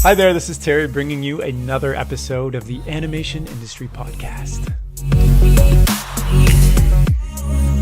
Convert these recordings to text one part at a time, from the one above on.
Hi there, this is Terry bringing you another episode of the Animation Industry Podcast.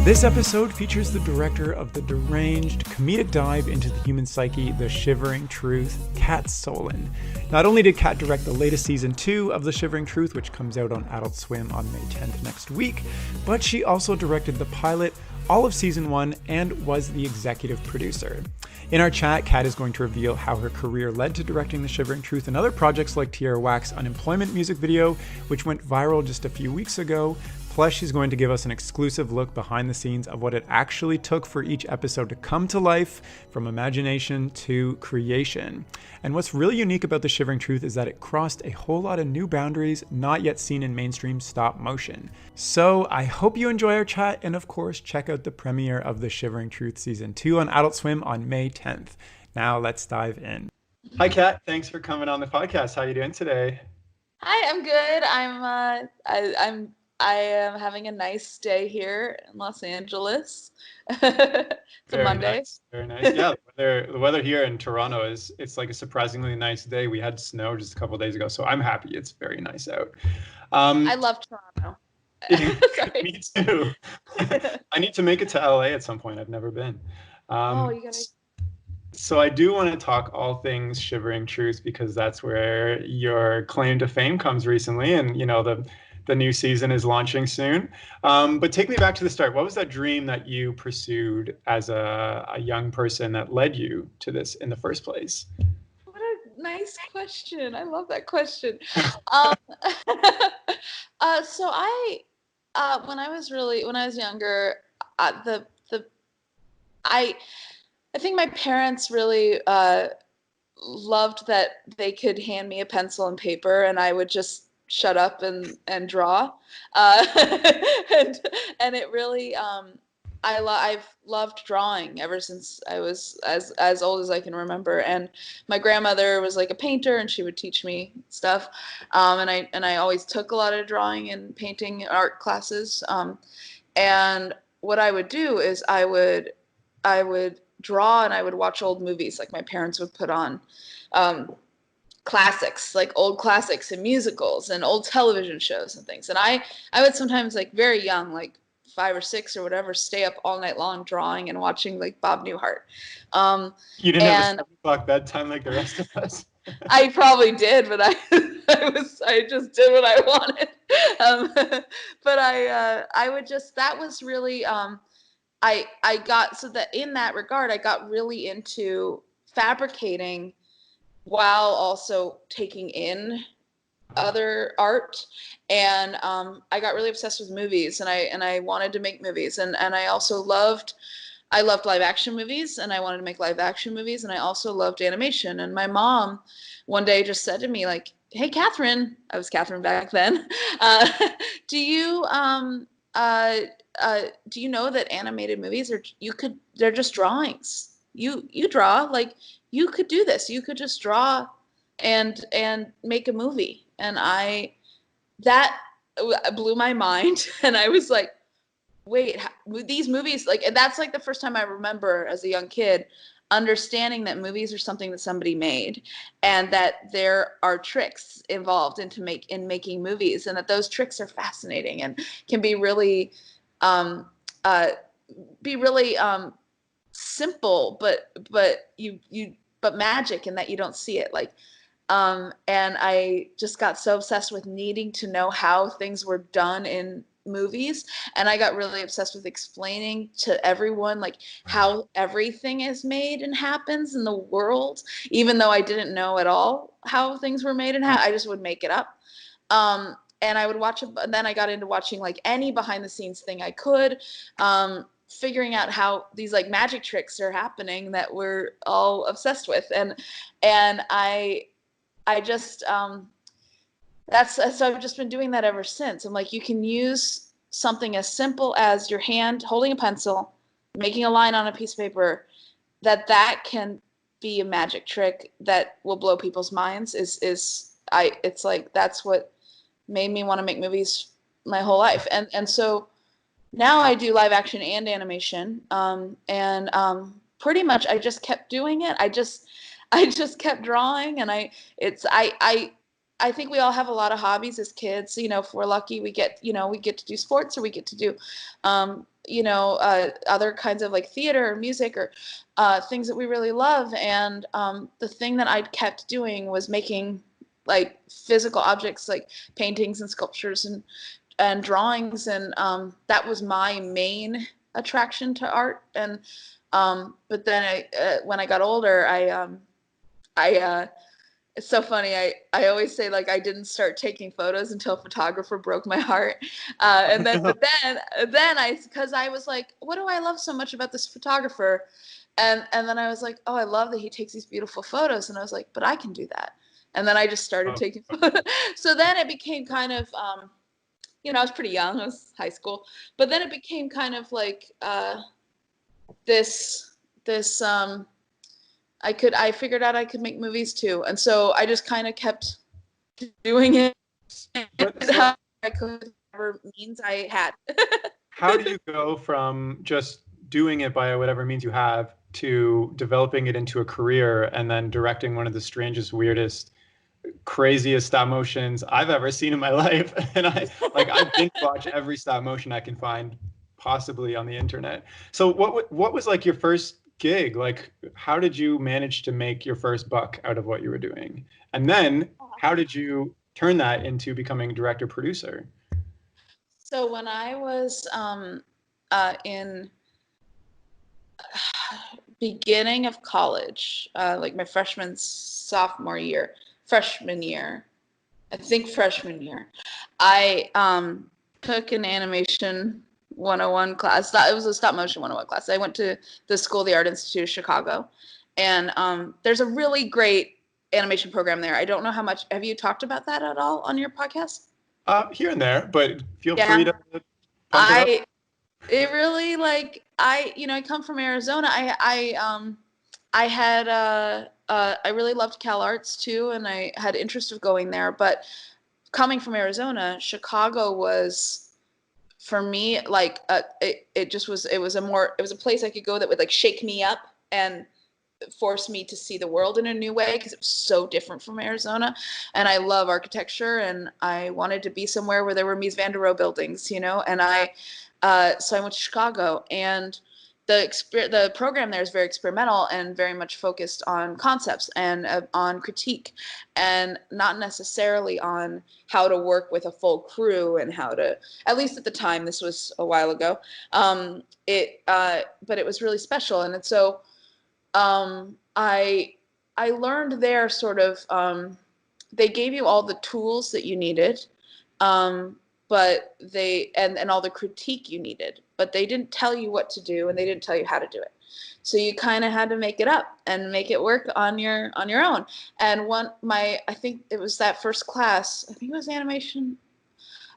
This episode features the director of the deranged comedic dive into the human psyche, The Shivering Truth, Kat Solen. Not only did Kat direct the latest season 2 of The Shivering Truth, which comes out on Adult Swim on May 10th next week, but she also directed the pilot, all of season 1, and was the executive producer. In our chat, Kat is going to reveal how her career led to directing The Shivering Truth and other projects like Tierra Whack's Unemployment music video, which went viral just a few weeks ago. Plus, she's going to give us an exclusive look behind the scenes of what it actually took for each episode to come to life, from imagination to creation. And what's really unique about The Shivering Truth is that it crossed a whole lot of new boundaries not yet seen in mainstream stop motion. So I hope you enjoy our chat, and of course, check out the premiere of The Shivering Truth Season 2 on Adult Swim on May 10th. Now let's dive in. Hi, Kat. Thanks for coming on the podcast. How are you doing today? Hi, I'm good. I am having a nice day here in Los Angeles. It's a Monday. Nice, very nice. Yeah, the weather here in Toronto it's like a surprisingly nice day. We had snow just a couple of days ago, so I'm happy. It's very nice out. I love Toronto. Me too. I need to make it to LA at some point. I've never been. You gotta. So I do want to talk all things Shivering Truth because that's where your claim to fame comes recently, and you know the new season is launching soon. But take me back to the start. What was that dream that you pursued as a young person that led you to this in the first place? What a nice question. I love that question. So when I was younger, I think my parents really loved that they could hand me a pencil and paper and I would just shut up and draw. And it really, I've loved drawing ever since I was as old as I can remember. And my grandmother was like a painter and she would teach me stuff. And I always took a lot of drawing and painting art classes. And what I would do is I would draw and I would watch old movies. Like my parents would put on classics, like old classics and musicals and old television shows and things. And I would sometimes, like very young, like 5 or 6 or whatever, stay up all night long drawing and watching like Bob Newhart. You didn't have a 7 o'clock bedtime like the rest of us. I probably did, but I just did what I wanted. But I would just, that was really, I got, so that in that regard, I got really into fabricating while also taking in other art. And I got really obsessed with movies, and I wanted to make movies. And I also loved live action movies, and I wanted to make live action movies. And I also loved animation. And my mom one day just said to me, like, "Hey, Catherine," I was Catherine back then, do you know that animated movies they're just drawings. You draw, like, you could do this. You could just draw and make a movie. And that blew my mind. And I was like, wait, these movies, like, and that's like the first time I remember as a young kid understanding that movies are something that somebody made, and that there are tricks involved in making movies, and that those tricks are fascinating and can be really simple, but magic in that you don't see it. Like, and I just got so obsessed with needing to know how things were done in movies, and I got really obsessed with explaining to everyone like how everything is made and happens in the world, even though I didn't know at all how things were made, and I just would make it up. And I would watch it, and then I got into watching like any behind the scenes thing I could, figuring out how these like magic tricks are happening that we're all obsessed with. And I just, so I've just been doing that ever since. I'm like, you can use something as simple as your hand holding a pencil, making a line on a piece of paper, that can be a magic trick that will blow people's minds. It's like, that's what made me want to make movies my whole life. And so now I do live action and animation. Pretty much I just kept doing it. I just kept drawing, and I think we all have a lot of hobbies as kids. You know, if we're lucky, we get to do sports, or we get to do, other kinds of like theater or music, or things that we really love. And the thing that I kept doing was making like physical objects, like paintings and sculptures and drawings, and that was my main attraction to art. And but then when I got older, I it's so funny. I always say like I didn't start taking photos until a photographer broke my heart. And then, but then because I was like, what do I love so much about this photographer? And then I was like, oh, I love that he takes these beautiful photos. And I was like, but I can do that. And then I just started Oh, taking photos. So then it became kind of, I was pretty young. I was high school, but then it became kind of like this. I figured out I could make movies too, and so I just kind of kept doing it but so how I could, whatever means I had. how do you go from just doing it by whatever means you have to developing it into a career and then directing one of the strangest, weirdest, craziest stop motions I've ever seen in my life? And I binge watch every stop motion I can find possibly on the internet. So what was like your first gig? Like how did you manage to make your first buck out of what you were doing? And then how did you turn that into becoming director producer? So when I was in beginning of college, like my freshman year, I think freshman year, I took an animation 101 class. It was a stop motion 101 class. I went to the School of the Art Institute of Chicago, and there's a really great animation program there. I don't know how much. Have you talked about that at all on your podcast? Here and there, but feel free Yeah, to pump it up. I it really like I come from Arizona. I had I really loved Cal Arts too, and I had interest of going there. But coming from Arizona, Chicago was for me like it was a place I could go that would like shake me up and force me to see the world in a new way, because it was so different from Arizona. And I love architecture, and I wanted to be somewhere where there were Mies van der Rohe buildings, and so I went to Chicago, and the program there is very experimental and very much focused on concepts and on critique, and not necessarily on how to work with a full crew and how to, at least at the time, this was a while ago, but it was really special. And so I learned there sort of, they gave you all the tools that you needed, but and all the critique you needed, but they didn't tell you what to do, and they didn't tell you how to do it. So you kind of had to make it up and make it work on your own. And I think it was that first class, I think it was animation.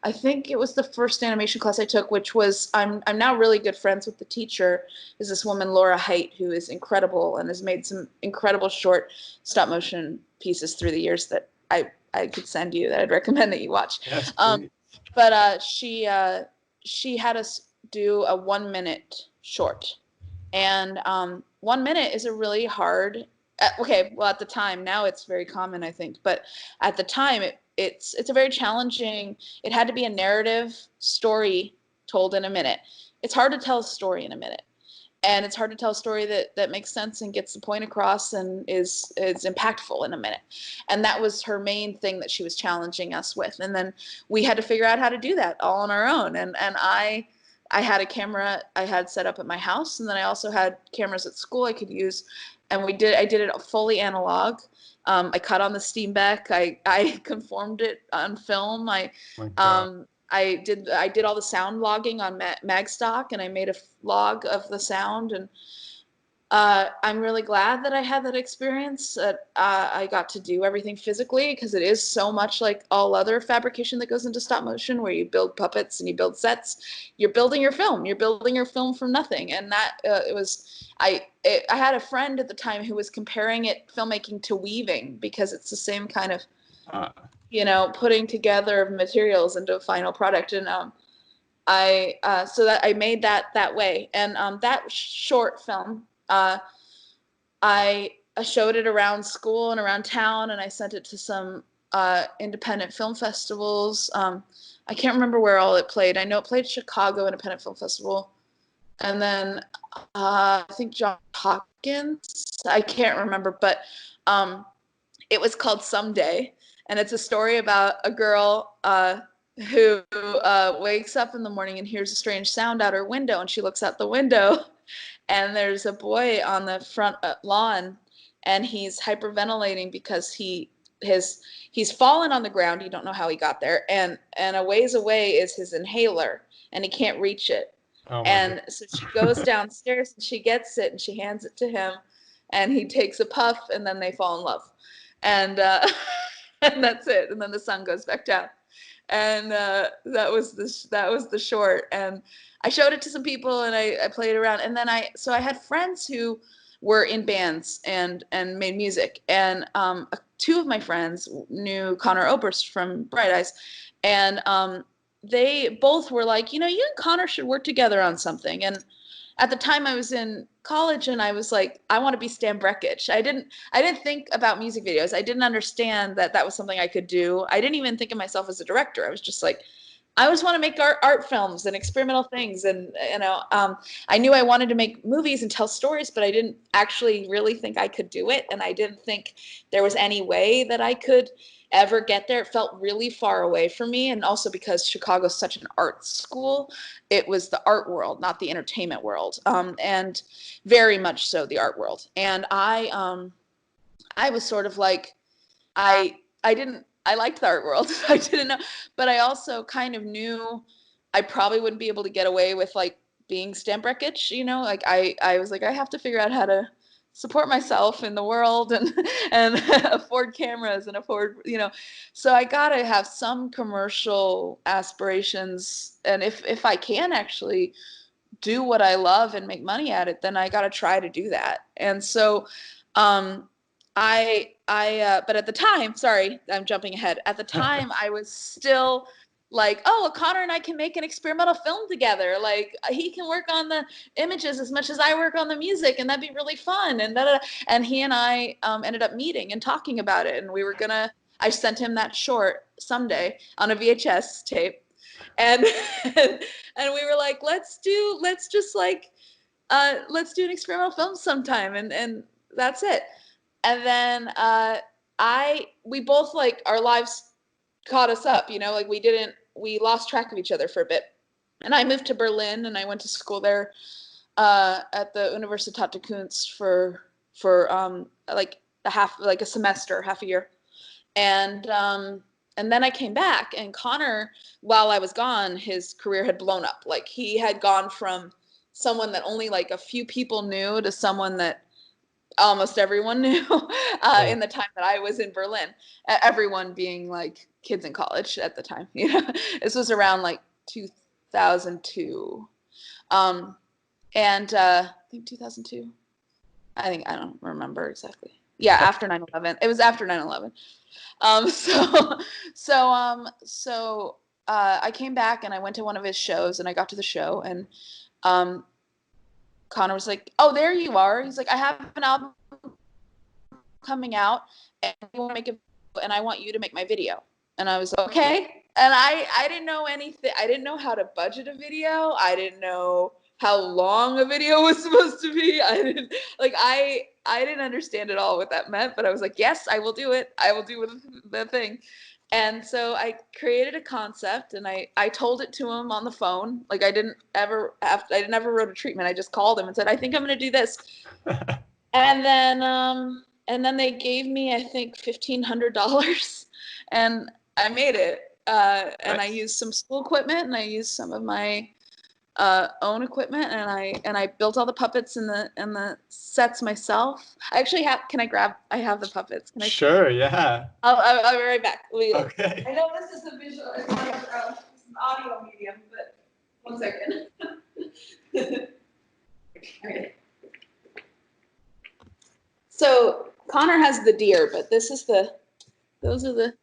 I think it was the first animation class I took, which was, I'm now really good friends with the teacher, is this woman, Laura Height, who is incredible and has made some incredible short stop motion pieces through the years that I could send you, that I'd recommend that you watch. Yes, Um, please. but she had us do a 1 minute short. And 1 minute is a really hard, okay, well, at the time, now it's very common, I think, but at the time, it's a very challenging, it had to be a narrative story told in a minute. It's hard to tell a story in a minute. And it's hard to tell a story that makes sense and gets the point across and is impactful in a minute. And that was her main thing that she was challenging us with. And then we had to figure out how to do that all on our own. And I had a camera I had set up at my house, and then I also had cameras at school I could use. And I did it fully analog. I cut on the Steenbeck. I conformed it on film. My God. Um, I did all the sound logging on Magstock, and I made a log of the sound. And I'm really glad that I had that experience, that I got to do everything physically, because it is so much like all other fabrication that goes into stop motion, where you build puppets and you build sets. You're building your film. You're building your film from nothing. And that it was, I had a friend at the time who was comparing it, filmmaking, to weaving, because it's the same kind of, Uh, putting together of materials into a final product. And so that I made that way. And that short film, I I showed it around school and around town, and I sent it to some independent film festivals. I can't remember where all it played. I know it played Chicago Independent Film Festival, and then I think John Hopkins. I can't remember, but it was called Someday, and it's a story about a girl who wakes up in the morning and hears a strange sound out her window, and she looks out the window, and there's a boy on the front lawn, and he's hyperventilating because he's fallen on the ground. You don't know how he got there, and a ways away is his inhaler, and he can't reach it. Oh my God. And so she goes downstairs and she gets it and she hands it to him, and he takes a puff, and then they fall in love, and and that's it. And then the sun goes back down, and that was the short. And I showed it to some people, and I played around, and then I had friends who were in bands and made music, and two of my friends knew Connor Oberst from Bright Eyes, and they both were like, you know, you and Connor should work together on something. And at the time I was in college, and I was like, I want to be Stan Breckich. I didn't think about music videos. I didn't understand that that was something I could do. I didn't even think of myself as a director. I was just like, I always want to make art films and experimental things. And, you know, I knew I wanted to make movies and tell stories, but I didn't actually really think I could do it. And I didn't think there was any way that I could ever get there. It felt really far away from me. And also because Chicago's such an art school, it was the art world, not the entertainment world. And very much so the art world. And I was sort of like, I liked the art world. I didn't know, but I also kind of knew I probably wouldn't be able to get away with like being Stan Breckich, you know, like I was like, I have to figure out how to support myself in the world and afford cameras and afford, you know, so I gotta have some commercial aspirations. And if I can actually do what I love and make money at it, then I got to try to do that. And so, but at the time, sorry, I'm jumping ahead. At the time, I was still like, oh, well, Connor and I can make an experimental film together. Like he can work on the images as much as I work on the music, and that'd be really fun. And and he and I ended up meeting and talking about it, and we were gonna. I sent him that short Someday on a VHS tape, and and we were like, let's do an experimental film sometime, and that's it. And then we both, like, our lives caught us up, you know, like we lost track of each other for a bit. And I moved to Berlin, and I went to school there at the Universität der Kunst for like a semester, half a year. And then I came back, and Connor, while I was gone, his career had blown up. Like he had gone from someone that only like a few people knew to someone that almost everyone knew in the time that I was in Berlin. Everyone being like kids in college at the time. You know, this was around like 2002, and I think 2002. I don't remember exactly. Yeah, after 9/11. It was after 9/11. I came back, and I went to one of his shows, and I got to the show, and Connor was like, "Oh, there you are." He's like, "I have an album coming out, and I want you to make my video." And I was okay. And I didn't know anything. I didn't know how to budget a video. I didn't know how long a video was supposed to be. I didn't understand at all what that meant, but I was like, "Yes, I will do it. I will do the thing." And so I created a concept, and I told it to him on the phone. Like I didn't ever wrote a treatment. I just called him and said, "I think I'm going to do this." And then they gave me, I think, $1,500, and I made it. And I used some school equipment, and I used some of my own equipment, and I built all the puppets and the sets myself. I actually have. Can I grab? I have the puppets. Can I? Sure. Yeah. I'll be right back. Okay. I know this is a visual. It's not it's an audio medium, but 1 second. Okay. So Connor has the deer, but those are the.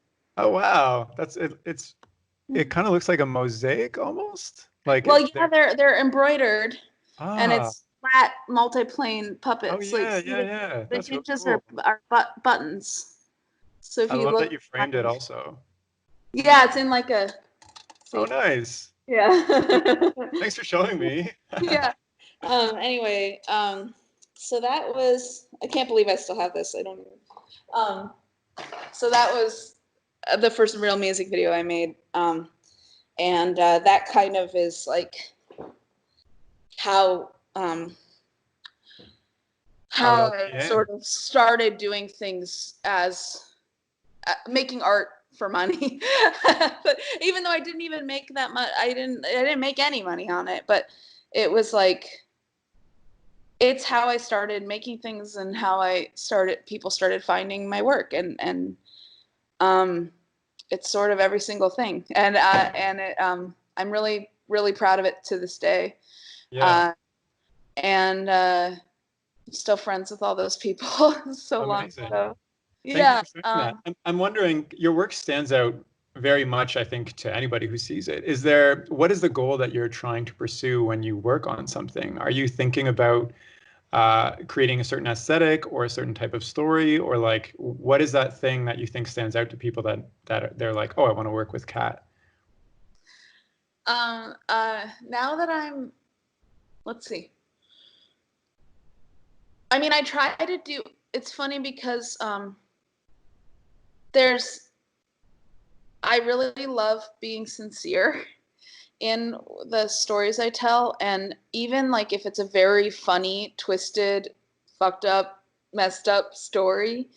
Oh wow, it kind of looks like a mosaic almost. Like Well, yeah, they're embroidered, and ah, it's flat multi-plane Oh puppets. Like, yeah, see, yeah, yeah. the That's really hinges cool. are buttons. So if I you love that look you framed it behind, also. yeah, it's in like a, Oh, see, nice. yeah. Thanks for showing me. Yeah. Anyway, so that was, I can't believe I still have this. I don't even. Um, so that was the first real music video I made. And that kind of is like how How it how all I began. sort of started doing things as making art for money. But even though I didn't even make that much, I didn't make any money on it, but it was like it's how I started making things and how people started finding my work, and um it's sort of every single thing, and I'm really really proud of it to this day. Yeah, uh and still friends with all those people so long amazing. ago. Thank you Yeah. for sharing that. I'm wondering, your work stands out very much, I think, to anybody who sees it. What is the goal that you're trying to pursue when you work on something? Are you thinking about creating a certain aesthetic or a certain type of story, or like, what is that thing that you think stands out to people they're like, oh, I want to work with Kat? Now that let's see. I mean, I try to do. It's funny because there's. I really love being sincere in the stories I tell, and even like if it's a very funny, twisted, fucked up, messed up story,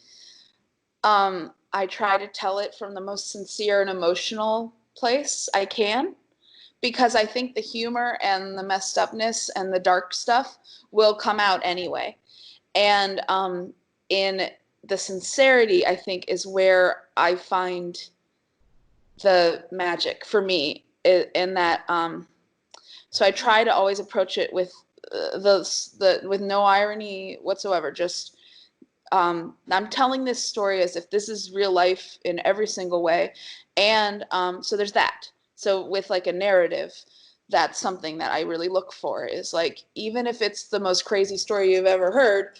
I try to tell it from the most sincere and emotional place I can, because I think the humor and the messed upness and the dark stuff will come out anyway. And in the sincerity, I think, is where I find the magic for me. In that, so I try to always approach it with with no irony whatsoever. Just I'm telling this story as if this is real life in every single way, and so there's that. So with like a narrative, that's something that I really look for. Is like, even if it's the most crazy story you've ever heard,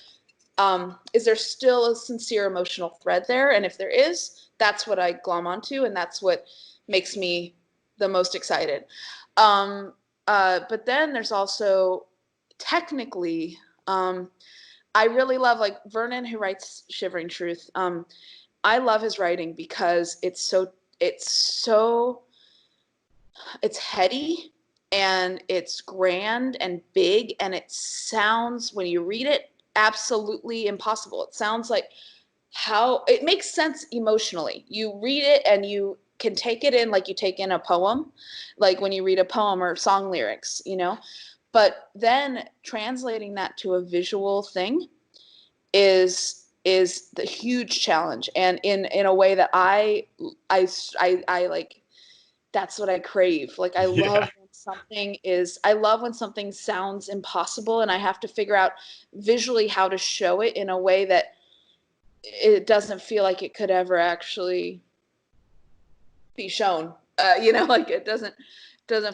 is there still a sincere emotional thread there? And if there is, that's what I glom onto, and that's what makes me the most excited. Um, but then there's also technically, I really love like Vernon, who writes Shivering Truth. I love his writing because it's so it's heady and it's grand and big, and it sounds, when you read it, absolutely impossible. It sounds like, how it makes sense emotionally. You read it and you can take it in like you take in a poem, like when you read a poem or song lyrics, but then translating that to a visual thing is the huge challenge, and in a way that I like, that's what I crave. Like, Yeah, I love when something sounds impossible and I have to figure out visually how to show it in a way that it doesn't feel like it could ever actually be shown. Like, it doesn't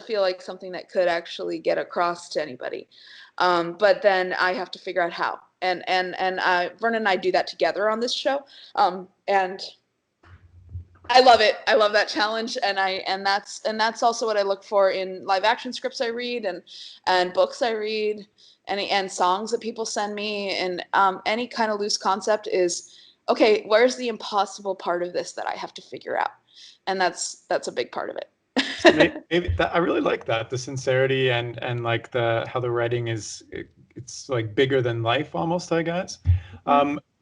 feel like something that could actually get across to anybody. But then I have to figure out how. And Vernon and I do that together on this show. And I love it. I love that challenge, and that's also what I look for in live action scripts I read, and books I read, and songs that people send me, and any kind of loose concept is, okay, where's the impossible part of this that I have to figure out, and that's a big part of so it. maybe that, I really like that, the sincerity and like the how the writing it's like bigger than life almost, I guess.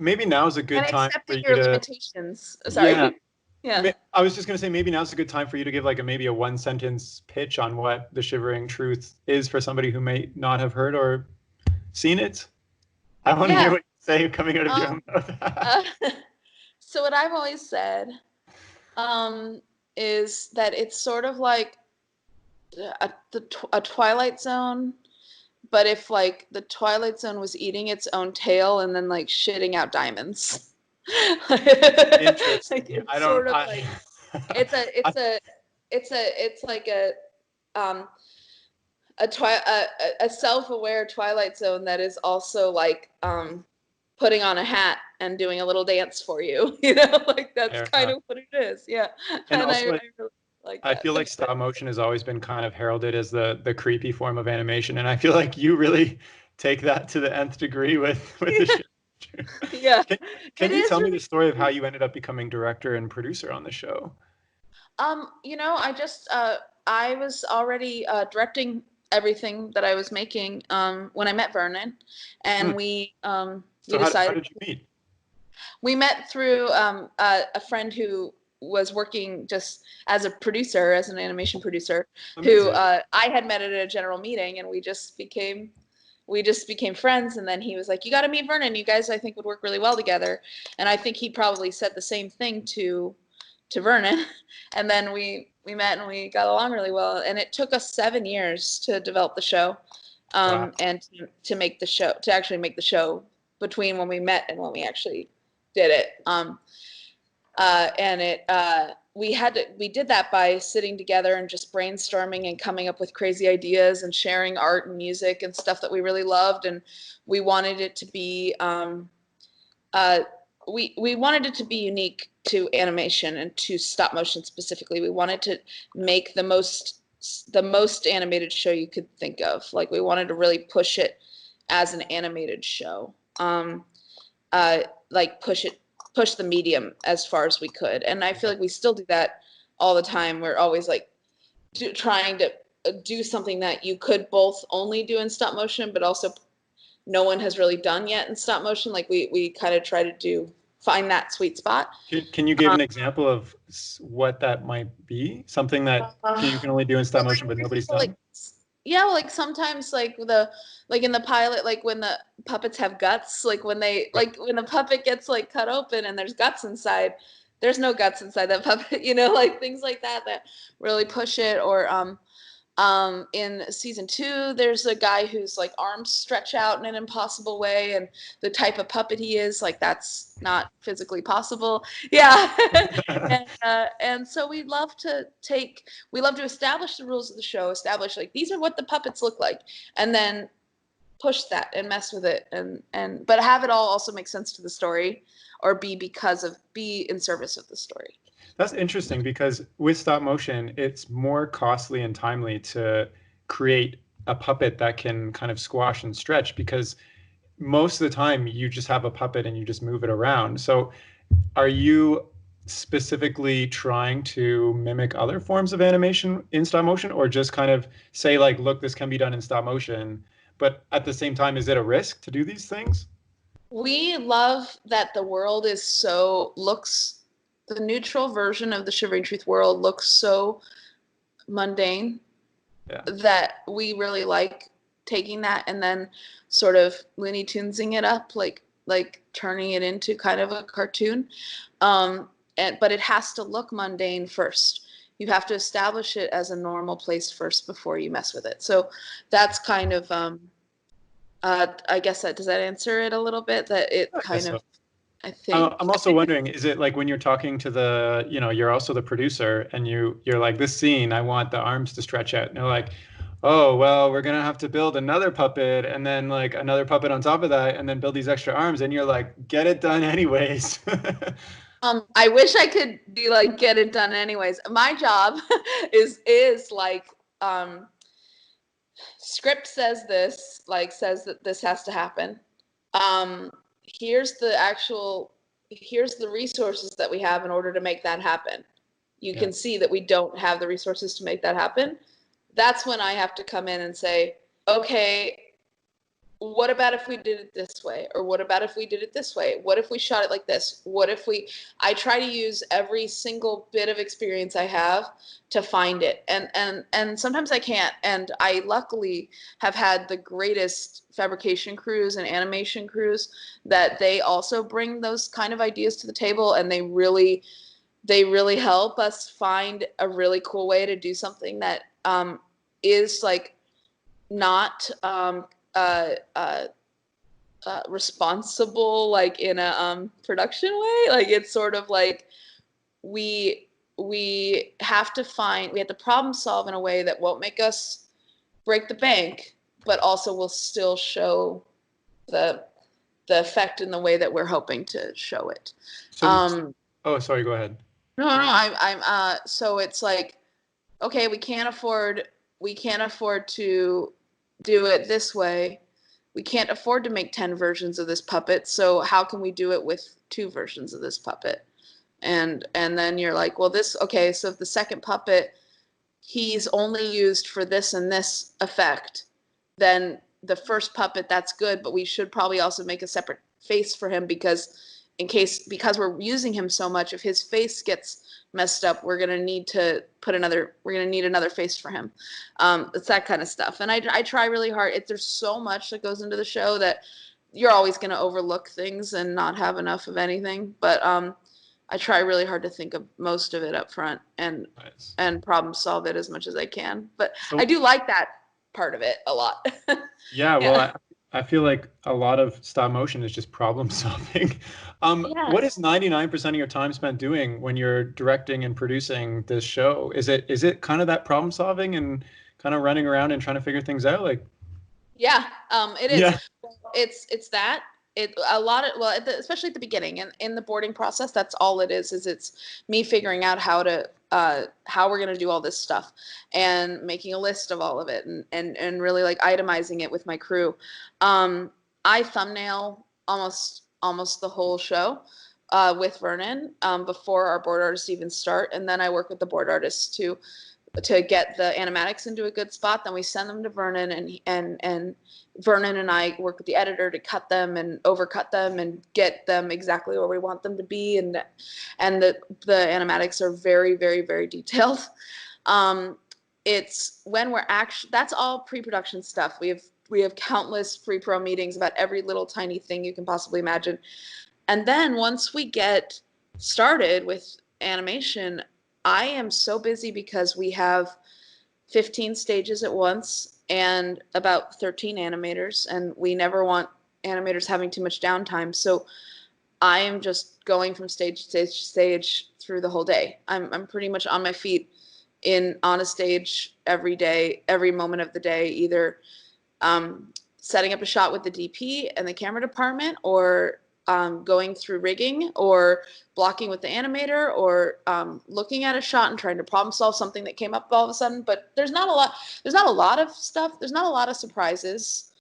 Maybe now is a And good time for accepting you your to. limitations. Yeah, Sorry. Yeah. I was just gonna say maybe now's a good time for you to give like maybe a one sentence pitch on what the Shivering Truth is for somebody who may not have heard or seen it. I want to hear Yeah. what you say coming out of your Um, own mouth. uh, so what I've always said, um, is that it's sort of like a Twilight Zone, but if like the Twilight Zone was eating its own tail and then like shitting out diamonds. Like, Interesting. I it's don't. sort of like, it's a I it's a it's like a um a self-aware Twilight Zone that is also like putting on a hat and doing a little dance for you. Like that's Fair kind enough. of what it is. Yeah, And and also, I really like I that. feel like stop motion has always been kind of heralded as the creepy form of animation, and I feel like you really take that to the nth degree with the show. Yeah, Can it can you is tell me really the story of how creepy. you ended up becoming director and producer on the show? I just I was already directing everything that I was making when I met Vernon, Hmm. and we So how decided did you meet? we met through a friend who was working just as a producer, as an animation producer, who Amazing. I had met at a general meeting, and we just became friends. And then he was like, "You got to meet Vernon. You guys, I think, would work really well together." And I think he probably said the same thing to Vernon. And then we met and we got along really well. And it took us 7 years to develop the show, Wow. and to make the show, to actually make the show, between when we met and when we actually did it. And it we did that by sitting together and just brainstorming and coming up with crazy ideas and sharing art and music and stuff that we really loved. And we wanted it to be uh, we wanted it to be unique to animation and to stop motion specifically. We wanted to make the most animated show you could think of. Like, we wanted to really push it as an animated show. Like, push the medium as far as we could. And I feel Yeah. like we still do that all the time. We're always like trying to do something that you could both only do in stop motion, but also no one has really done yet in stop motion. Like, we kind of try to find that sweet spot. Can you give an example of what that might be? Something that you can only do in stop Well, like, motion, but for nobody's example, like, done? yeah, well, like sometimes, like in the pilot, like when the puppets have guts, like Right. when the puppet gets like cut open and there's guts inside, there's no guts inside that puppet, like things like that really push it. Or in season 2, there's a guy whose like arms stretch out in an impossible way, and the type of puppet he is, like, that's not physically possible. Yeah. And so we love to establish the rules of the show, establish like these are what the puppets look like, and then push that and mess with it, and but have it all also make sense to the story, or be in service of the story. That's interesting because with stop motion, it's more costly and timely to create a puppet that can kind of squash and stretch because most of the time you just have a puppet and you just move it around. So are you specifically trying to mimic other forms of animation in stop motion or just kind of say like, look, this can be done in stop motion, but at the same time, is it a risk to do these things? We love that the world is so looks the neutral version of the Shivering Truth world looks so mundane, Yeah. that we really like taking that and then sort of Looney Tunesing it up, like turning it into kind of a cartoon. But it has to look mundane first. You have to establish it as a normal place first before you mess with it. So that's kind of I guess that does that answer it a little bit? That it I guess kind so. of, I think. I'm also wondering, is it like when you're talking to you're also the producer and you're like, this scene, I want the arms to stretch out. And they're like, oh, well, we're gonna have to build another puppet and then like another puppet on top of that and then build these extra arms. And you're like, get it done anyways. I wish I could be like, get it done anyways. My job is like, script says that this has to happen. Um, here's the resources that we have in order to make that happen. You Yeah. can see that we don't have the resources to make that happen. That's when I have to come in and say, okay, what about if we did it this way? Or what about if we did it this way? What if we shot it like this? I try to use every single bit of experience I have to find it. And sometimes I can't. And I luckily have had the greatest fabrication crews and animation crews that they also bring those kind of ideas to the table, and they really help us find a really cool way to do something that is like not uh, uh, responsible, like in a production way. Like, it's sort of like we we have to problem solve in a way that won't make us break the bank, but also will still show the effect in the way that we're hoping to show it. So, oh, sorry, go ahead. No, I'm so it's like, okay, we can't afford to do it this way. We can't afford to make 10 versions of this puppet, so how can we do it with 2 versions of this puppet? And then you're like, well, okay, so if the second puppet, he's only used for this and this effect, then the first puppet, that's good, but we should probably also make a separate face for him, because we're using him so much, if his face gets messed up, we're going to need another face for him. It's that kind of stuff. And I try really hard. There's so much that goes into the show that you're always going to overlook things and not have enough of anything. But I try really hard to think of most of it up front and problem solve it as much as I can. But I do like that part of it a lot. Yeah, well, I feel like a lot of stop motion is just problem solving. What is 99% of your time spent doing when you're directing and producing this show? Is it kind of that problem solving and kind of running around and trying to figure things out? Like, yeah, it is. Yeah. It's that. Especially at the beginning and in the boarding process, that's all it is it's me figuring out how we're going to do all this stuff and making a list of all of it and really like itemizing it with my crew. I thumbnail almost the whole show with Vernon before our board artists even start, and then I work with the board artists to get the animatics into a good spot. Then we send them to Vernon, and Vernon and I work with the editor to cut them and overcut them and get them exactly where we want them to be. And the animatics are very, very, very detailed. It's when that's all pre-production stuff. We have countless pre-pro meetings about every little tiny thing you can possibly imagine. And then once we get started with animation, I am so busy because we have 15 stages at once and about 13 animators, and we never want animators having too much downtime. So I am just going from stage to stage to stage through the whole day. I'm pretty much on my feet on a stage every day, every moment of the day, either setting up a shot with the DP and the camera department, or going through rigging, or blocking with the animator, or looking at a shot and trying to problem solve something that came up all of a sudden. But there's not a lot of stuff. There's not a lot of surprises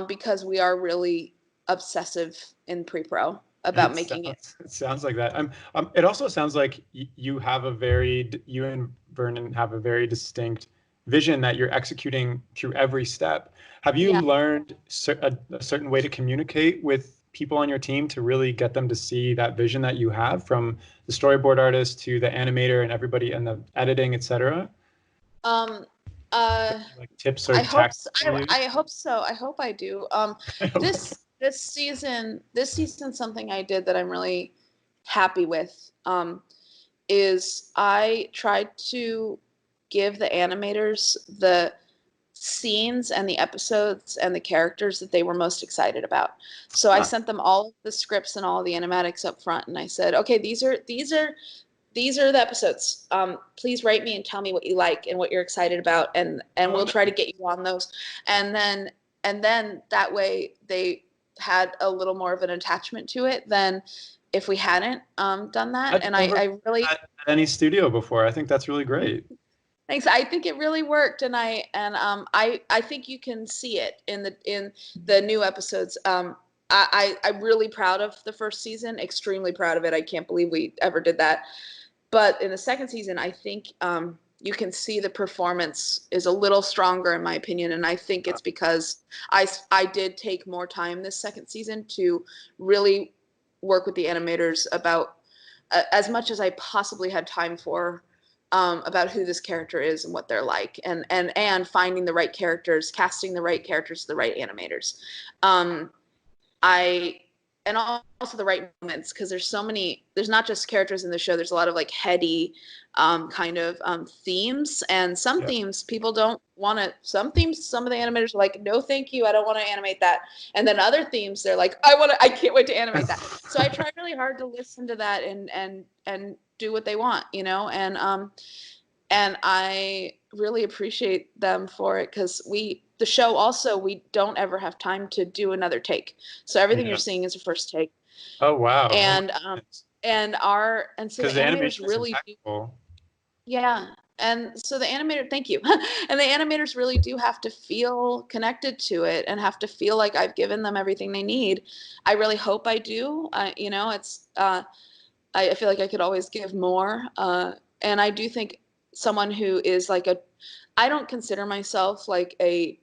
because we are really obsessive in pre-pro about making it. It sounds like that. It also sounds like you and Vernon have a very distinct vision that you're executing through every step. Have you learned a certain way to communicate with people on your team to really get them to see that vision that you have, from the storyboard artist to the animator and everybody and the editing, etc.? Like tips or tactics? I hope so. I hope I do. This season, something I did that I'm really happy with is I tried to give the animators the scenes and the episodes and the characters that they were most excited about. So I sent them all the scripts and all the animatics up front, and I said, okay, these are the episodes. Please write me and tell me what you like and what you're excited about, and we'll try to get you on those. And then that way they had a little more of an attachment to it than if we hadn't done that. And I really at any studio before. I think that's really great. Thanks. I think it really worked, and I think you can see it in the new episodes. I'm really proud of the first season, extremely proud of it. I can't believe we ever did that. But in the second season, I think you can see the performance is a little stronger, in my opinion, and I think it's because I did take more time this second season to really work with the animators about as much as I possibly had time for. About who this character is and what they're like, and finding the right characters, casting the right characters to the right animators. And also the right moments, because there's not just characters in the show, there's a lot of like heady kind of themes, and some themes people don't want to, some of the animators are like, no thank you, I don't want to animate that. And then other themes they're like, I can't wait to animate that. So I try really hard to listen to that and do what they want, and I really appreciate them for it, because the show also, we don't ever have time to do another take. So everything you're Yeah. seeing is a first take. Oh wow. Oh my And goodness. and so the Because the animators animation is really do, impeccable. yeah. And so the animator, thank you. And the animators really do have to feel connected to it and have to feel like I've given them everything they need. I really hope I do. You know, it's I feel like I could always give more. And I do think someone who is like I don't consider myself like a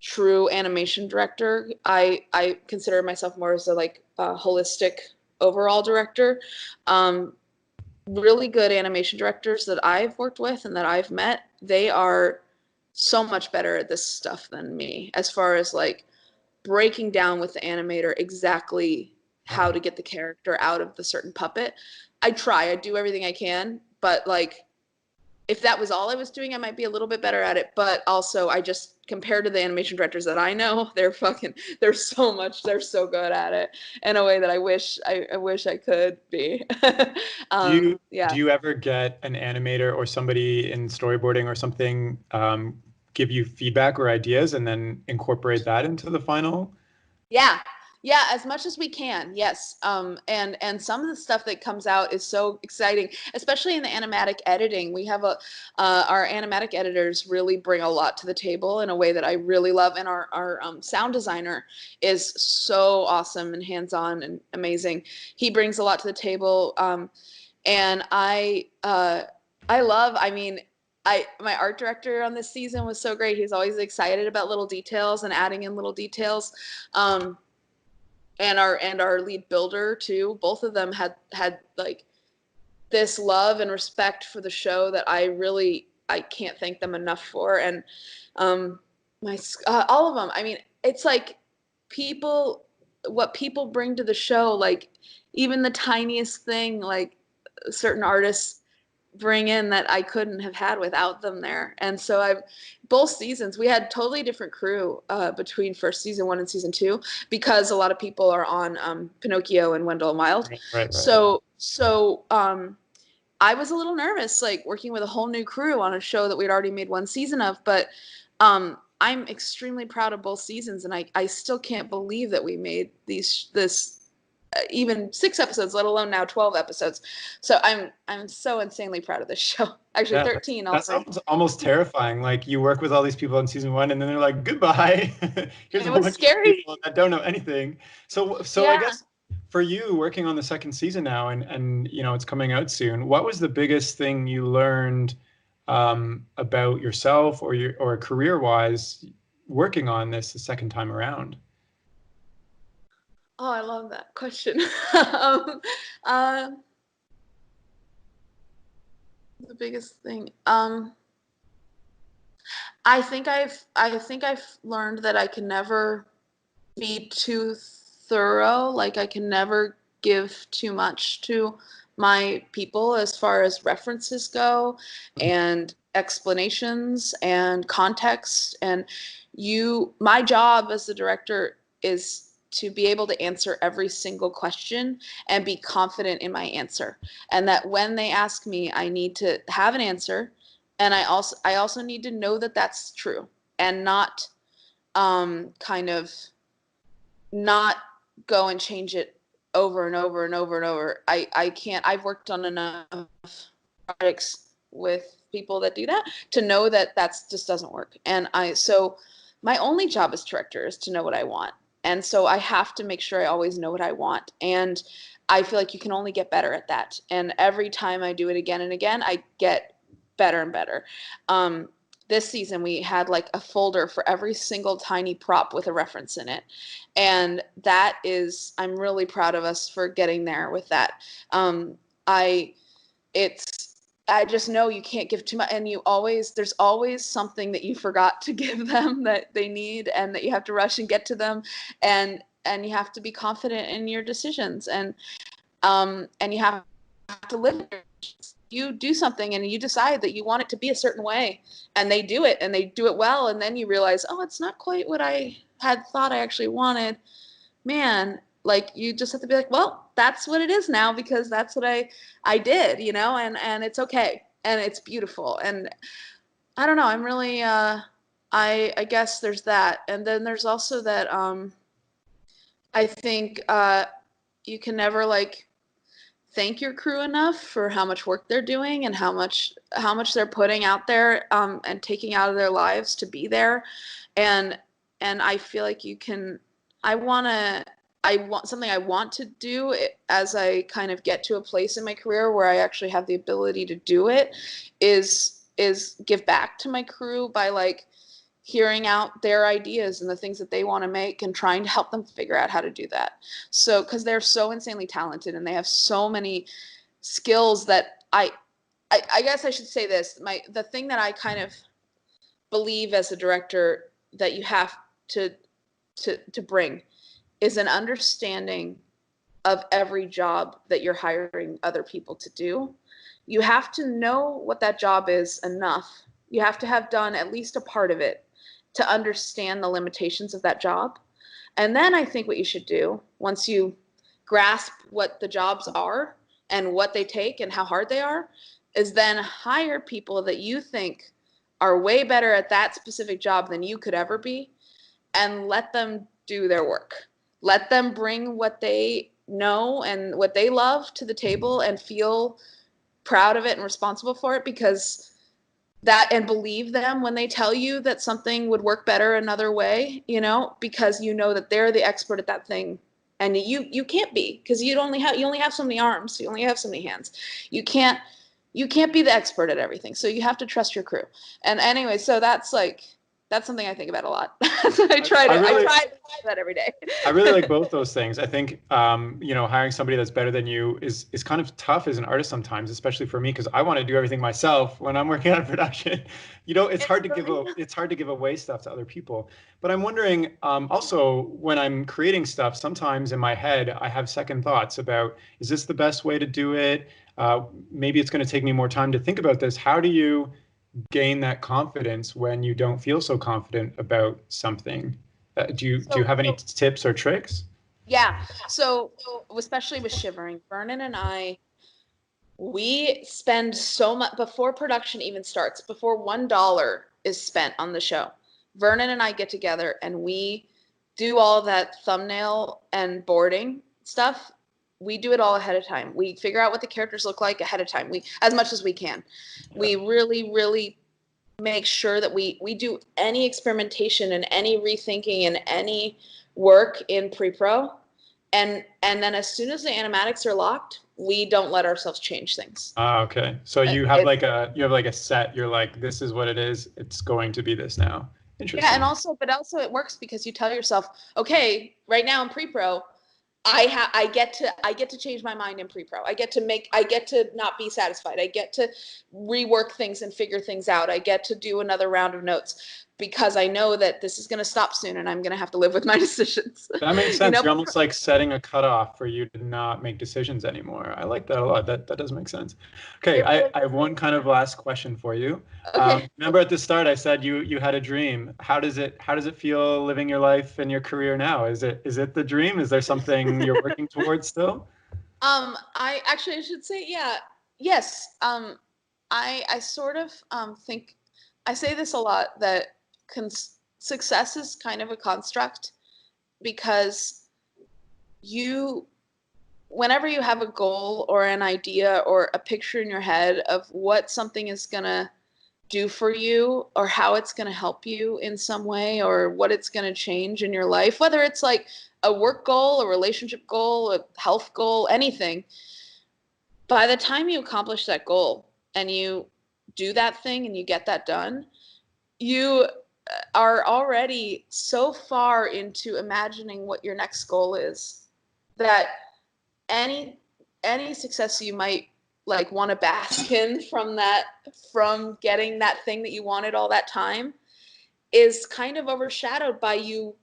true animation director. I consider myself more as a like a holistic overall director. Um, Really good animation directors that I've worked with and that I've met, they are so much better at this stuff than me, as far as like breaking down with the animator exactly how Wow. to get the character out of the certain puppet. I do everything I can, but like if that was all I was doing, I might be a little bit better at it. But also, I just, compared to the animation directors that I know, they're so good at it in a way that I wish I could be. Do Yeah. you ever get an animator or somebody in storyboarding or something give you feedback or ideas and then incorporate that into the final? Yeah. Yeah, as much as we can. Yes. And some of the stuff that comes out is so exciting, especially in the animatic editing. We have our animatic editors really bring a lot to the table in a way that I really love, and our sound designer is so awesome and hands-on and amazing. He brings a lot to the table, and I love. I mean, my art director on this season was so great. He's always excited about little details and adding in little details. Um, and our lead builder too. Both of them had like this love and respect for the show that I can't thank them enough for. And um, my all of them. I mean, it's like people what people bring to the show, like even the tiniest thing, like certain artists bring in that I couldn't have had without them there. And so both seasons we had totally different crew between first season 1 and season 2, because a lot of people are on Pinocchio and Wendell and Wild. Right, right, right. So I was a little nervous, like working with a whole new crew on a show that we'd already made one season of, but I'm extremely proud of both seasons, and I still can't believe that we made this even 6 episodes, let alone now 12 episodes. So I'm so insanely proud of this show. Actually, Yeah, 13, I'll that say. sounds almost terrifying. Like you work with all these people in season one, and then they're like, "Goodbye." Here's It a whole was bunch of new scary. people that don't know anything. So I Yeah. guess for you working on the second season now, and you know it's coming out soon. What was the biggest thing you learned about yourself or career wise working on this the second time around? Oh, I love that question. um, uh, the biggest thing. I think I've learned that I can never be too thorough. Like I can never give too much to my people as far as references go and explanations and context. And my job as the director is to be able to answer every single question and be confident in my answer. And that when they ask me, I need to have an answer. And I also need to know that that's true, and not kind of not go and change it over and over and over and over. I can't. I've worked on enough projects with people that do that to know that that's just doesn't work. And so my only job as director is to know what I want. And so I have to make sure I always know what I want. And I feel like you can only get better at that. And every time I do it again and again, I get better and better. Um, this season we had like a folder for every single tiny prop with a reference in it, and I'm really proud of us for getting there with that. I it's I just know you can't give too much, and there's always something that you forgot to give them that they need, and that you have to rush and get to them, and you have to be confident in your decisions, and you have to live it. You do something and you decide that you want it to be a certain way, and they do it, and they do it well, and then you realize, oh, it's not quite what I had thought I actually wanted. Man, like you just have to be like, well, that's what it is now, because that's what I did, and it's okay, and it's beautiful. And I don't know. I'm really I guess there's that. And then there's also that I think you can never like thank your crew enough for how much work they're doing and how much they're putting out there and taking out of their lives to be there. And I feel like you can I want to I want something I want to do as I kind of get to a place in my career where I actually have the ability to do it is give back to my crew by like hearing out their ideas and the things that they want to make and trying to help them figure out how to do that. So, because they're so insanely talented and they have so many skills that I guess I should say this. The thing that I kind of believe as a director that you have to to bring is an understanding of every job that you're hiring other people to do. You have to know what that job is enough. You have to have done at least a part of it to understand the limitations of that job. And then I think what you should do once you grasp what the jobs are and what they take and how hard they are is then hire people that you think are way better at that specific job than you could ever be and let them do their work. Let them bring what they know and what they love to the table and feel proud of it and responsible for it because that and believe them when they tell you that something would work better another way, because you know that they're the expert at that thing and you can't be because you only have so many arms, you only have so many hands. You can't be the expert at everything. So you have to trust your crew. And anyway, so that's something I think about a lot. So I try I to I really, try to do that every day. I really like both those things. I think, hiring somebody that's better than you is kind of tough as an artist sometimes, especially for me, because I want to do everything myself when I'm working on production. It's It's hard to really it's hard to give away stuff to other people. But I'm wondering, also when I'm creating stuff, sometimes in my head I have second thoughts about, is this the best way to do it? Maybe it's going to take me more time to think about this. How do you gain that confidence when you don't feel so confident about something? Do you so have any tips or tricks? yeah. So especially with Shivering, Vernon and I we spend so much before production even starts, before $1 is spent on the show. Vernon and I get together and we do all that thumbnail and boarding stuff. We do it all ahead of time. We figure out what the characters look like ahead of time. We as much as we can. Yeah. We really, really make sure that we do any experimentation and any rethinking and any work in pre-pro and then as soon as the animatics are locked, we don't let ourselves change things. Okay. So It, you have like a set. You're like, this is what it is. It's going to be this now. yeah, and Interesting. also it works because you tell yourself, okay, right now in pre-pro, I get to change my mind in pre-pro. I get to not be satisfied. I get to rework things and figure things out. I get to do another round of notes because I know that this is going to stop soon and I'm going to have to live with my decisions. That makes you sense. know, You're almost like setting a cutoff for you to not make decisions anymore. I like that a lot. That does make sense. Okay, it really I have one kind of last question for you. okay. Remember at the start I said you had a dream. How does it feel living your life and your career now? Is it the dream? Is there something you're working towards still? I should say, yeah, yes. I sort of think I say this a lot that success is kind of a construct because you, whenever you have a goal or an idea or a picture in your head of what something is gonna do for you or how it's going to help you in some way or what it's going to change in your life, whether it's like a work goal, a relationship goal, a health goal, anything. By the time you accomplish that goal and you do that thing and you get that done, you are already so far into imagining what your next goal is that any any success you might like want to bask in from getting that thing that you wanted all that time is kind of overshadowed by you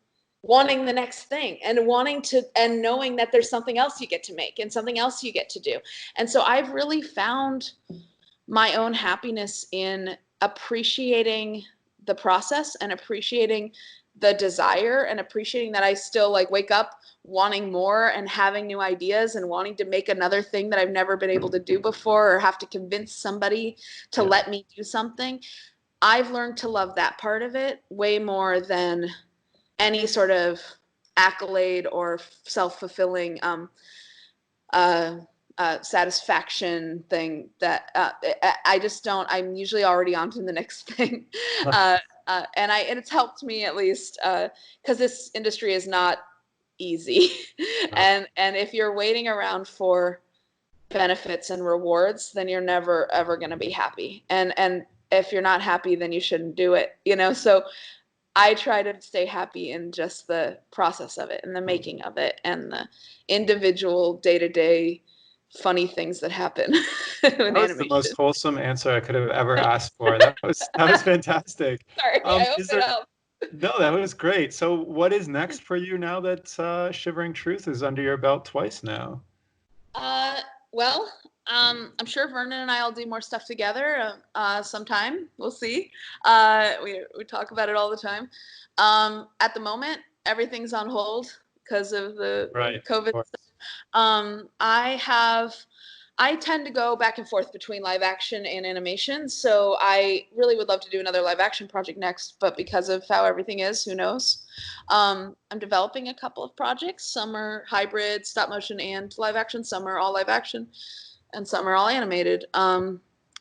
wanting the next thing and wanting to and knowing that there's something else you get to make and something else you get to do. And so I've really found my own happiness in appreciating the process and appreciating the desire and appreciating that I still like wake up wanting more and having new ideas and wanting to make another thing that I've never been able to do before or have to convince somebody to Yeah. let me do something. I've learned to love that part of it way more than any sort of accolade or self-fulfilling satisfaction thing that I just don't. I'm usually already on to the next thing, and it's helped me at least because this industry is not easy, and if you're waiting around for benefits and rewards, then you're never ever going to be happy, and if you're not happy, then you shouldn't do it, so I try to stay happy in just the process of it and the making of it and the individual day-to-day funny things that happen in That was the most wholesome answer I could have ever asked for. That was fantastic. Sorry, I hope it helped. No, that was great. So what is next for you now that Shivering Truth is under your belt twice now? Well, I'm sure Vernon and I will do more stuff together sometime. We'll see. We talk about it all the time. At the moment, everything's on hold because of the COVID stuff. I tend to go back and forth between live action and animation, so I really would love to do another live action project next, but because of how everything is, who knows? I'm developing a couple of projects. Some are hybrid, stop motion and live action. Some are all live action, and some are all animated.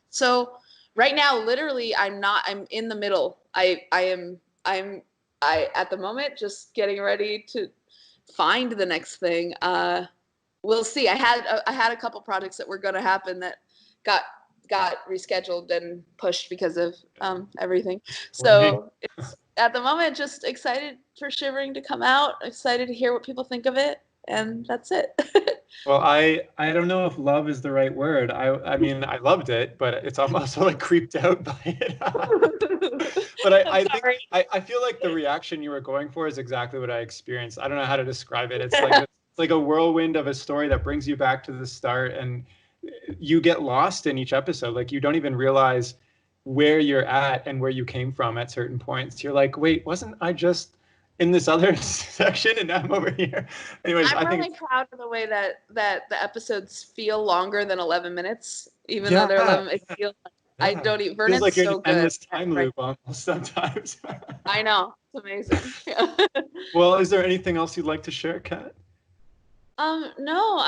So right now, literally, I'm in the middle. I'm at the moment just getting ready to find the next thing. We'll see. I had a couple projects that were going to happen that got rescheduled and pushed because of everything. So it's at the moment just excited for Shivering to come out. Excited to hear what people think of it, and that's it. Well, I don't know if love is the right word. I mean, I loved it, but it's also like creeped out by it. But I feel like the reaction you were going for is exactly what I experienced. I don't know how to describe it. It's like a whirlwind of a story that brings you back to the start, and you get lost in each episode. Like you don't even realize where you're at and where you came from at certain points. You're like, wait, wasn't I just in this other section and now I'm over here? Anyways, I'm really proud of the way that the episodes feel longer than 11 minutes, even though they're 11. It feels like I don't even. Vernon's like so good. Endless time loop almost sometimes. I know, it's amazing. Yeah. Well, is there anything else you'd like to share, Kat? No,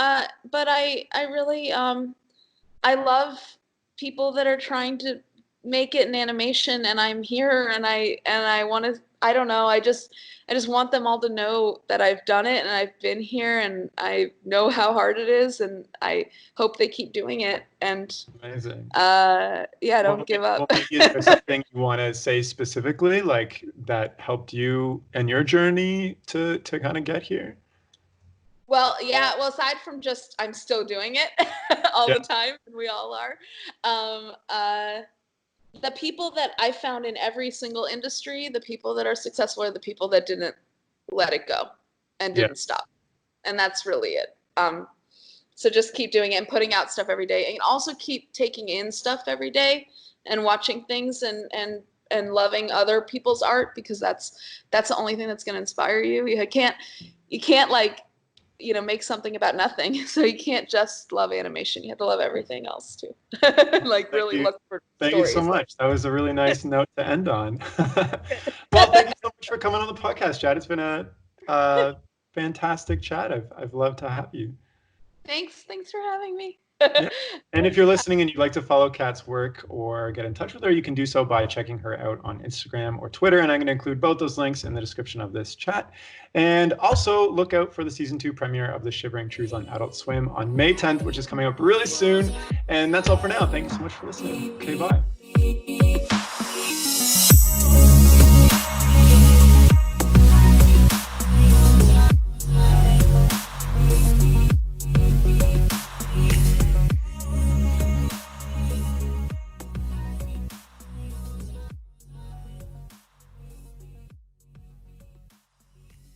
but I really I love people that are trying to make it in animation, and I'm here, and I want to. I don't know. I just want them all to know that I've done it and I've been here and I know how hard it is, and I hope they keep doing it. And amazing. Don't give up. Well, maybe is there something you want to say specifically, like that helped you in your journey to kind of get here? Well, yeah. Well, aside from just I'm still doing it all the time, and we all are. The people that I found in every single industry, the people that are successful are the people that didn't let it go and didn't stop. And that's really it. So just keep doing it and putting out stuff every day, and also keep taking in stuff every day and watching things and loving other people's art, because that's the only thing that's going to inspire you. You can't like, make something about nothing. So you can't just love animation. You have to love everything else too. Like really look for Thank stories. you so much. That was a really nice note to end on. Well, thank you so much for coming on the podcast, Chad. It's been a fantastic chat. I've loved to have you. Thanks for having me. Yeah. And if you're listening and you'd like to follow Kat's work or get in touch with her, you can do so by checking her out on Instagram or Twitter. And I'm going to include both those links in the description of this chat. And also look out for the season 2 premiere of The Shivering Truth on Adult Swim on May 10th, which is coming up really soon. And that's all for now. Thank you so much for listening. Okay, bye.